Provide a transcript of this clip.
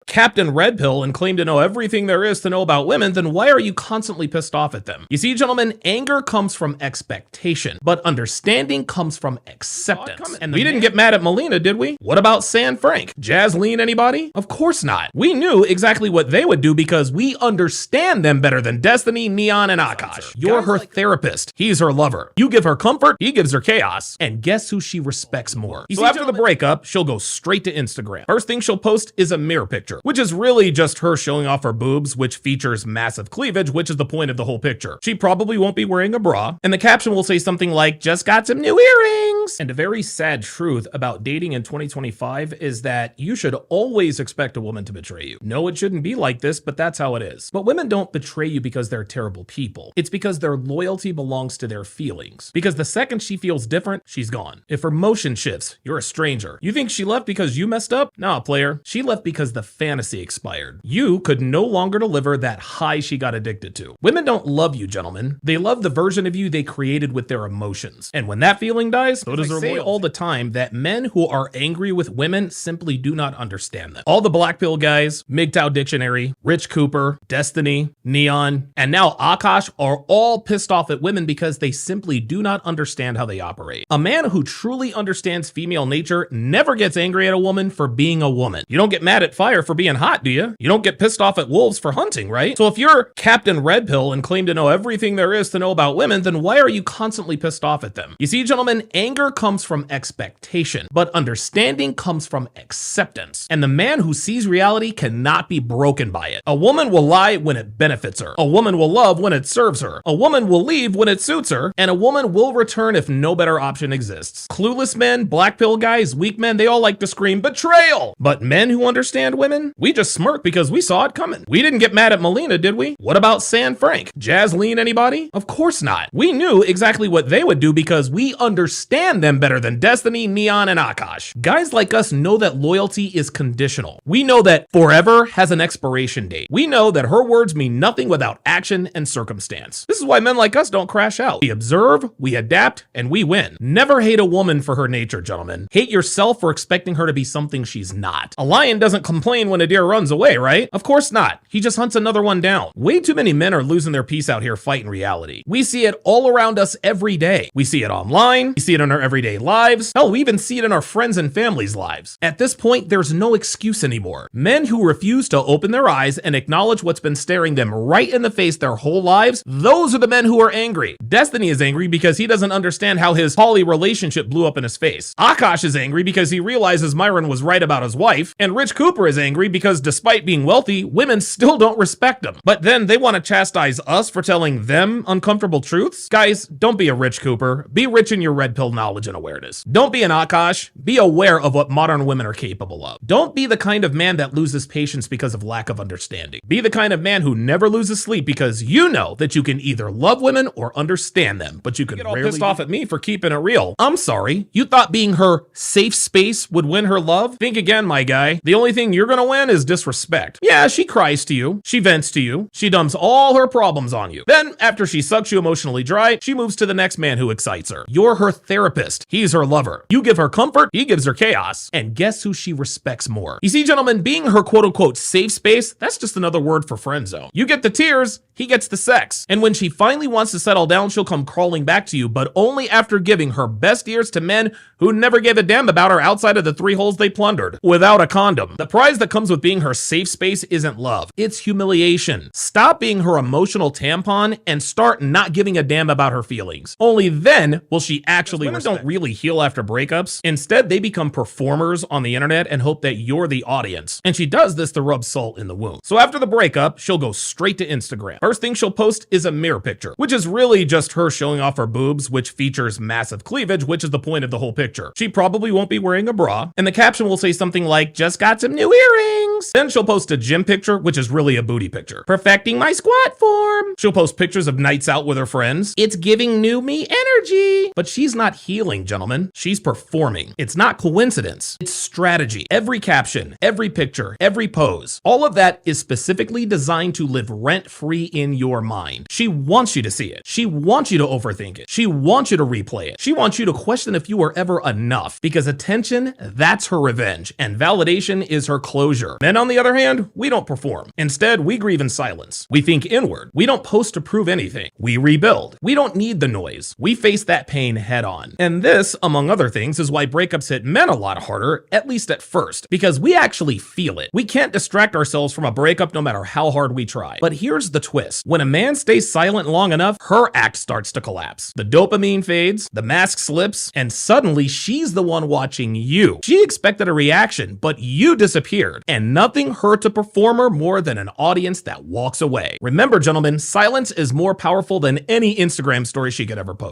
Captain Red Pill and claim to know everything there is to know about women, then why are you constantly pissed off at them? You see, gentlemen, anger comes from expectation, but understanding comes from acceptance. And we didn't get mad at Melina, did we? What about San Frank? Jasleen, anybody? Of course not. We knew exactly what they would do because we understand them better than Destiny, Neon, and Akaash. You're her therapist. He's her lover. You give her comfort, he gives her chaos. And guess who she respects more? So after the breakup, she'll go straight to Instagram. First thing she'll post is a mirror picture, which is really just her showing off her boobs, which features massive cleavage, which is the point of the whole picture. She probably won't be wearing a bra, and the caption will say something like, just got some new earrings. And a very sad truth about dating in 2025 is that you should always expect a woman to betray you. No, it shouldn't be like this, but that's how it is. But women don't betray you because they're terrible people. It's because their loyalty belongs to their feelings. Because the second she feels different, she's gone. If her motion shifts, you're a stranger. You think she left because you messed up? Nah, player. She left because the fantasy expired. You could no longer deliver that high she got addicted to. Women don't love you, gentlemen. They love the version of you they created with their emotions. And when that feeling dies, so does their loyalty. I say all the time that men who are angry with women simply do not understand them. All the black pill guys, MGTOW Dictionary, Rich Cooper, Destiny, Neon, and now Akaash are all pissed off at women because they simply do not understand how they operate. A man who truly understands female nature never gets angry at a woman for being a woman. You don't get mad at fire for being hot, do you? You don't get pissed off at wolves for hunting, right? So if you're Captain Red Pill and claim to know everything there is to know about women, then why are you constantly pissed off at them? You see, gentlemen, anger comes from expectation, but understanding comes from acceptance. And the man who sees reality cannot be broken by it. A woman will lie when it benefits her. A woman will love when it serves her. A woman will leave when it suits her. And a woman will return if no better option exists. Clueless men, black pill guys, weak men, they all like to scream betrayal. But men who understand women, we just smirk because we saw it coming. We didn't get mad at Melina, did we? What about San Frank? Jasleen, anybody? Of course not. We knew exactly what they would do because we understand them better than Destiny, Neon, and Akaash. Guys like us know that loyalty is conditional. We know that forever has an expiration date. We know that her words mean nothing without action and circumstance. This is why men like us don't crash out. We observe, we adapt, and we win. Never hate a woman for her nature, gentlemen. Hate yourself for expecting her to be something she's not. A lion doesn't complain when a deer runs away, right? Of course not. He just hunts another one down. Way too many men are losing their peace out here fighting reality. We see it all around us every day. We see it online. We see it in our everyday lives. Hell, we even see it in our friends and families' lives. At this point, there's no excuse anymore. Men who refuse to open their eyes and acknowledge what's been staring them right in the face their whole lives, those are the men who are angry. Destiny is angry because he doesn't understand how his poly relationship blew up in his face. Akaash is angry because he realizes Myron was right about his wife. And Rich Cooper is angry because despite being wealthy, women still don't respect him. But then they want to chastise us for telling them uncomfortable truths? Guys, don't be a Rich Cooper. Be rich in your red pill knowledge and awareness. Don't be an Akaash. Be aware of what modern women are capable of. Don't be the kind of man that loses patience because of lack of understanding. Be the kind of man who never loses sleep because you know that you can either love women or understand them, but you can rarely pissed off at me for keeping it real. I'm sorry. You thought being her safe space would win her love? Think again, my guy. The only thing you're gonna win is disrespect. Yeah, she cries to you. She vents to you. She dumps all her problems on you. Then, after she sucks you emotionally dry, she moves to the next man who excites her. You're her therapist. He's her lover. You give her comfort. He gives her chaos. And guess who she respects more? You see, gentlemen, being her quote-unquote safe space, that's just another word for friend zone. You get the tears, he gets the sex. And when she finally wants to settle down, she'll come crawling back to you, but only after giving her best ears to men who never gave a damn about her outside of the 3 holes they plundered, without a condom. The prize that comes with being her safe space isn't love, it's humiliation. Stop being her emotional tampon and start not giving a damn about her feelings. Only then will she actually respect. Women don't really heal after breakups. Instead, they become performers on the internet and hope that you're the audience. And she does this to rub salt in the wound. So after the breakup, she'll go straight to Instagram. First thing she'll post is a mirror picture, which is really just her showing off her boobs, which features massive cleavage, which is the point of the whole picture. She probably won't be wearing a bra, and the caption will say something like, just got some new earrings. Then she'll post a gym picture, which is really a booty picture. Perfecting my squat form. She'll post pictures of nights out with her friends. It's giving new me energy. energy. But she's not healing, gentlemen. She's performing. It's not coincidence. It's strategy. Every caption, every picture, every pose, all of that is specifically designed to live rent-free in your mind. She wants you to see it. She wants you to overthink it. She wants you to replay it. She wants you to question if you were ever enough, because attention, that's her revenge, and validation is her closure. Men, on the other hand, we don't perform. Instead, we grieve in silence. We think inward. We don't post to prove anything. We rebuild. We don't need the noise. We face that pain head on. And this, among other things, is why breakups hit men a lot harder, at least at first, because we actually feel it. We can't distract ourselves from a breakup no matter how hard we try. But here's the twist. When a man stays silent long enough, her act starts to collapse. The dopamine fades, the mask slips, and suddenly she's the one watching you. She expected a reaction, but you disappeared, and nothing hurts a performer more than an audience that walks away. Remember, gentlemen, silence is more powerful than any Instagram story she could ever post.